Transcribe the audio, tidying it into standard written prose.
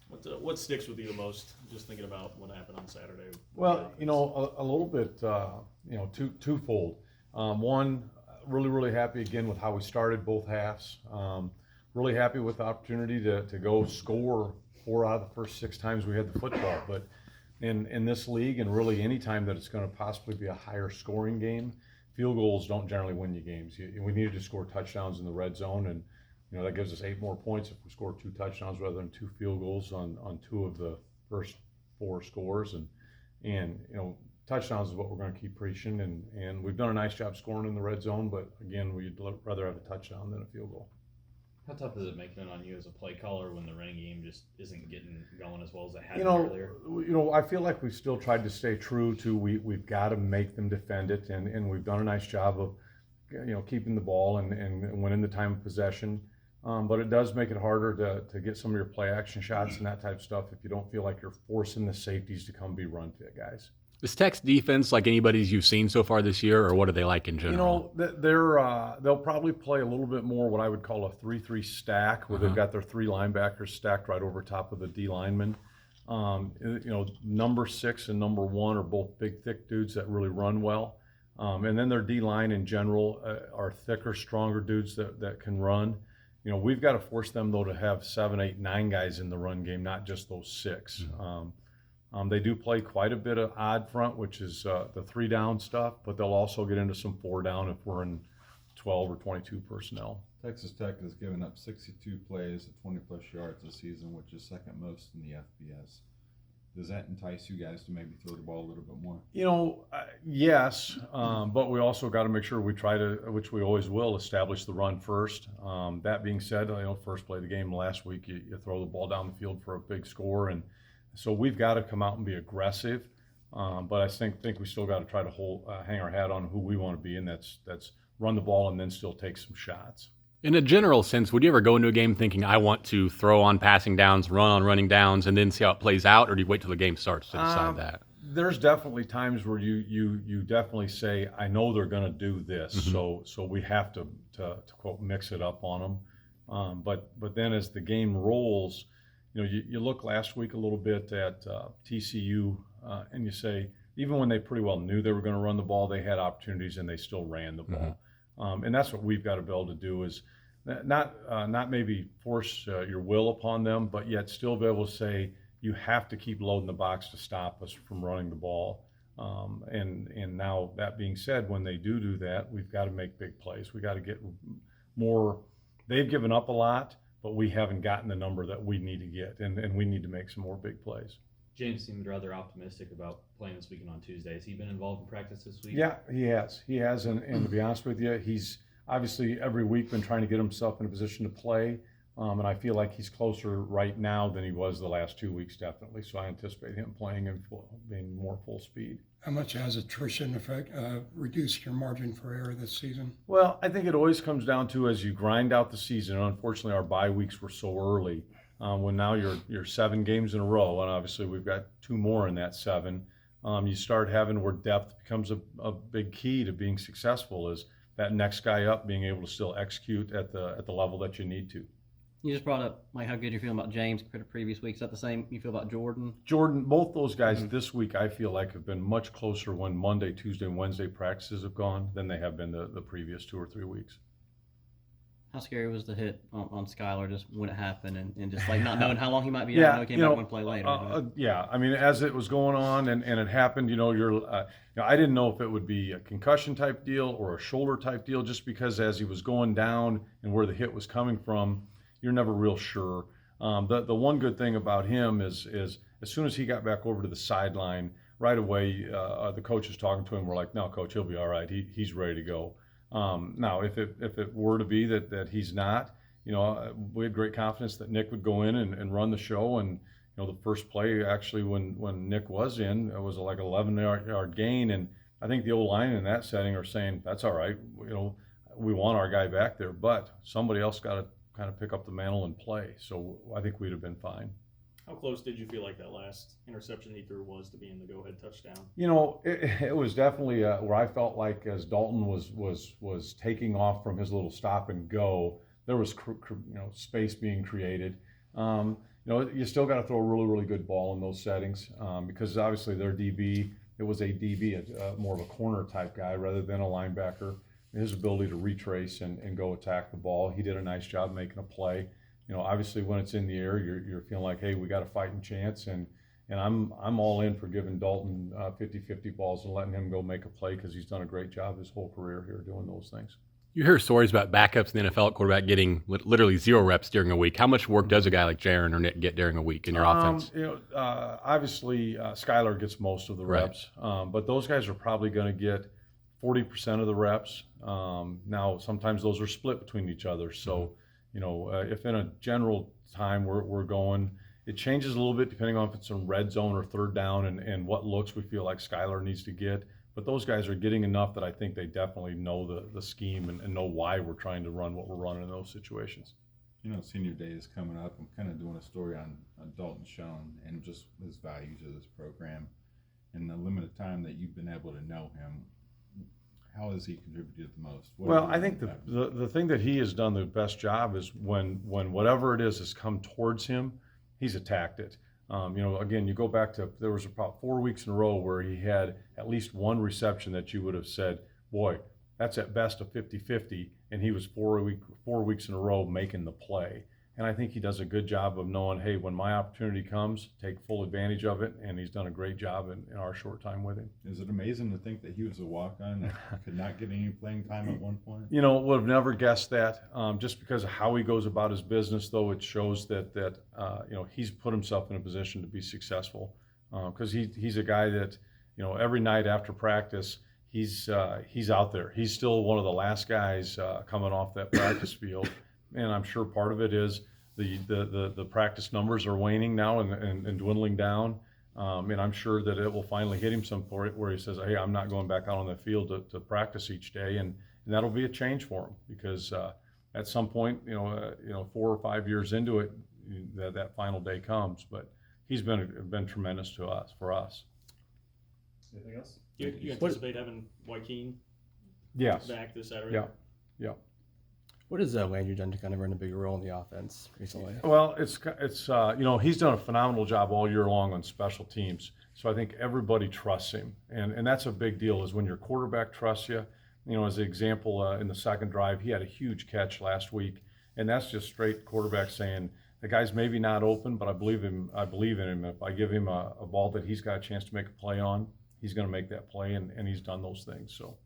What sticks with you the most, just thinking about what happened on Saturday? Well, a little bit, twofold. One, really happy again with how we started both halves. Really happy with the opportunity to go score 4 out of the first 6 times we had the football. But in this league, and really any time that it's going to possibly be a higher scoring game, field goals don't generally win you games. We needed to score touchdowns in the red zone, and that gives us 8 more points if we score 2 touchdowns rather than 2 field goals on 2 of the first 4 scores. And touchdowns is what we're going to keep preaching, and we've done a nice job scoring in the red zone, but again, we'd rather have a touchdown than a field goal. How tough is it making it on you as a play caller when the running game just isn't getting going as well as it had earlier? I feel like we've still tried to stay true to we've got to make them defend it, and we've done a nice job of keeping the ball and winning the time of possession. But it does make it harder to get some of your play action shots and that type of stuff if you don't feel like you're forcing the safeties to come be run fit guys. Is Tech's defense like anybody's you've seen so far this year, or what are they like in general? They'll probably play a little bit more what I would call a 3-3 stack, where they've got their 3 linebackers stacked right over top of the D linemen. Number 6 and number 1 are both big, thick dudes that really run well. And then their D line in general are thicker, stronger dudes that can run. We've got to force them though to have 7, 8, 9 guys in the run game, not just those 6. They do play quite a bit of odd front, which is the 3 down stuff, but they'll also get into some 4 down if we're in 12 or 22 personnel. Texas Tech has given up 62 plays at 20-plus yards this season, which is second most in the FBS. Does that entice you guys to maybe throw the ball a little bit more? Yes, but we also got to make sure we try to, which we always will, establish the run first. That being said, first play of the game last week, you throw the ball down the field for a big score, and so we've got to come out and be aggressive. But I think we still got to try to hang our hat on who we want to be, and that's run the ball and then still take some shots. In a general sense, would you ever go into a game thinking, I want to throw on passing downs, run on running downs, and then see how it plays out, or do you wait till the game starts to decide that? There's definitely times where you definitely say, I know they're going to do this, so we have to quote mix it up on them. But then as the game rolls, you look last week a little bit at TCU, and you say, even when they pretty well knew they were going to run the ball, they had opportunities and they still ran the ball. And that's what we've got to be able to do, is not maybe force your will upon them, but yet still be able to say, you have to keep loading the box to stop us from running the ball. And now that being said, when they do that, we've got to make big plays. We got to get more. They've given up a lot, but we haven't gotten the number that we need to get, and we need to make some more big plays. James seemed rather optimistic about playing this weekend on Tuesday. Has he been involved in practice this week? Yeah, he has, and to be honest with you, he's obviously every week been trying to get himself in a position to play, and I feel like he's closer right now than he was the last 2 weeks, definitely. So I anticipate him playing and being more full speed. How much has attrition reduced your margin for error this season? Well, I think it always comes down to, as you grind out the season, and unfortunately our bye weeks were so early, when now you're 7 games in a row, and obviously we've got 2 more in that 7, you start having where depth becomes a big key to being successful, is that next guy up being able to still execute at the level that you need to. You just brought up how good you're feeling about James compared to previous weeks. Is that the same you feel about Jordan? Jordan, both those guys this week I feel like have been much closer when Monday, Tuesday, and Wednesday practices have gone than they have been the previous 2 or 3 weeks. How scary was the hit on Skylar just when it happened, and just like not knowing how long he might be out? I know he came back one play later. I mean, as it was going on and it happened, I didn't know if it would be a concussion type deal or a shoulder type deal, just because as he was going down and where the hit was coming from, you're never real sure. The one good thing about him is as soon as he got back over to the sideline, right away the coach was talking to him. We're like, no, coach, he'll be all right. He's ready to go. Now, if it were to be that he's not, we had great confidence that Nick would go in and run the show. And the first play actually when Nick was in, it was like an 11-yard gain. And I think the O-line in that setting are saying, that's all right. We want our guy back there, but somebody else got to kind of pick up the mantle and play. So I think we'd have been fine. How close did you feel like that last interception he threw was to being the go-ahead touchdown? It was definitely where I felt like as Dalton was taking off from his little stop and go, there was space being created. you still got to throw a really, really good ball in those settings because obviously their DB, it was a DB, more of a corner type guy rather than a linebacker. His ability to retrace and go attack the ball, he did a nice job making a play. Obviously when it's in the air, you're feeling like, hey, we got a fighting chance, and I'm all in for giving Dalton 50-50 balls and letting him go make a play because he's done a great job his whole career here doing those things. You hear stories about backups in the NFL at quarterback getting literally 0 reps during a week. How much work does a guy like Jaron or Nick get during a week in your offense? Obviously, Skylar gets most of the Right. reps, but those guys are probably going to get 40% of the reps. Now, sometimes those are split between each other. So, if in a general time we're going, it changes a little bit depending on if it's in red zone or third down and what looks we feel like Skylar needs to get. But those guys are getting enough that I think they definitely know the scheme and know why we're trying to run what we're running in those situations. Senior day is coming up. I'm kind of doing a story on Dalton Schoen and just his value to this program. In the limited time that you've been able to know him, how has he contributed the most? Well, I think the thing that he has done the best job is when whatever it is has come towards him, he's attacked it. Again, you go back to, there was about 4 weeks in a row where he had at least one reception that you would have said, boy, that's at best a 50-50, and he was 4 weeks in a row making the play. And I think he does a good job of knowing, hey, when my opportunity comes, take full advantage of it, and he's done a great job in our short time with him. Is it amazing to think that he was a walk-on that could not get any playing time at one point? Would have never guessed that. Just because of how he goes about his business, though, it shows that he's put himself in a position to be successful. Because he's a guy that, every night after practice, he's out there. He's still one of the last guys coming off that practice field. And I'm sure part of it is the practice numbers are waning now and dwindling down. And I'm sure that it will finally hit him some point where he says, hey, I'm not going back out on the field to practice each day. And that'll be a change for him because at some point, 4 or 5 years into it, that final day comes. But he's been tremendous for us. Anything else? You anticipate having Joaquin Yes. back this Saturday? Yeah. What has Landry done to kind of run a bigger role in the offense recently? Well, it's he's done a phenomenal job all year long on special teams. So I think everybody trusts him, and that's a big deal. Is when your quarterback trusts you. As an example, in the second drive, he had a huge catch last week, and that's just straight quarterback saying the guy's maybe not open, but I believe him. I believe in him. If I give him a ball that he's got a chance to make a play on, he's going to make that play, and he's done those things. So.